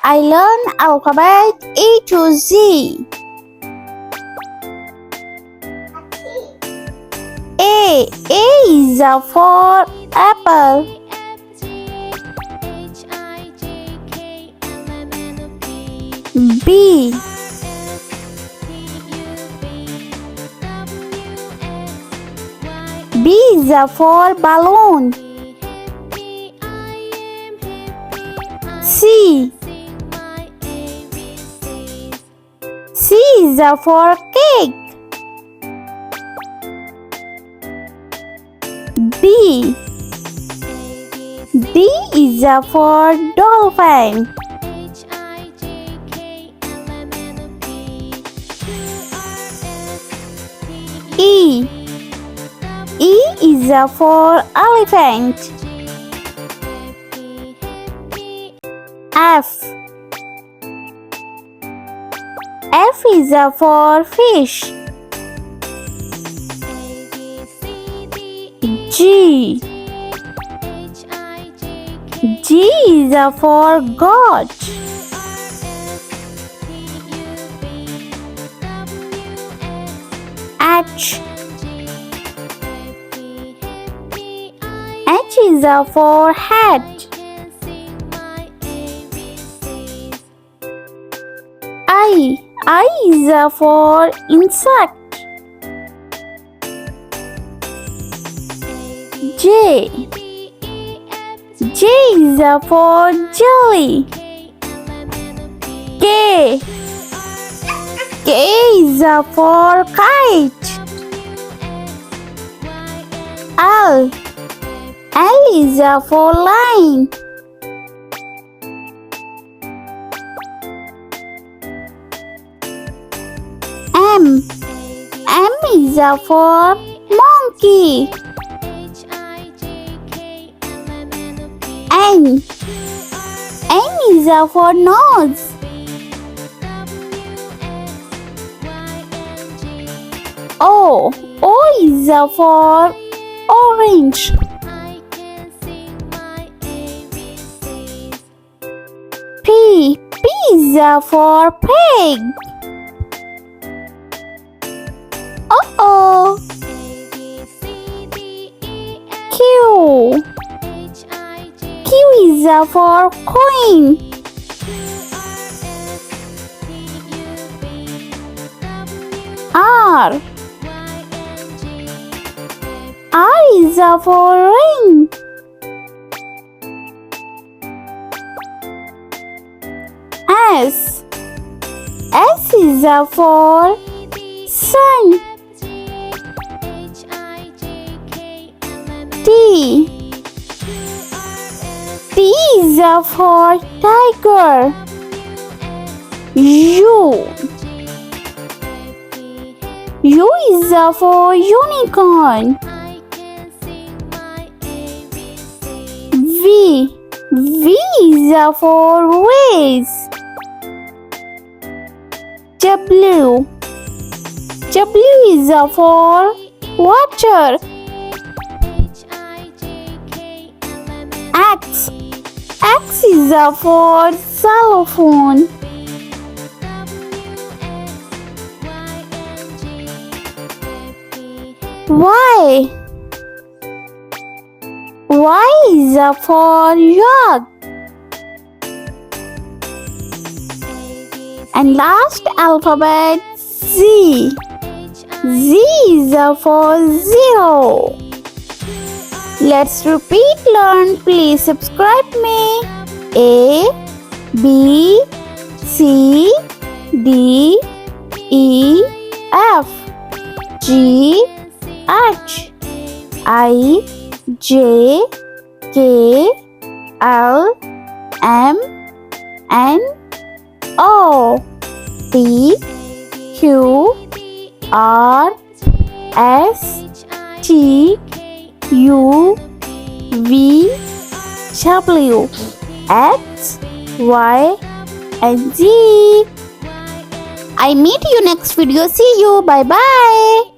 I learn alphabet A to Z. A is for apple. B is for balloon. C is for cake. D is for dolphin. E is for elephant. F is for fish. G is for goat. H is for hat. I is for insect. J is for jelly. K is for kite. L is for lion. M is for monkey. N is for nose. O is for orange. P is for pig. Uh-oh. Q is for coin. R is for ring. S is for sun. T is for tiger. U is for unicorn. V is for vase. W is for water. X is for xylophone. Y is for yak. And last alphabet Z is for zero. Let's repeat learn. Please subscribe me. A B C D E F G H I J K L M N O P Q R S T U V W X Y and Z. I meet you next video. See you. Bye bye.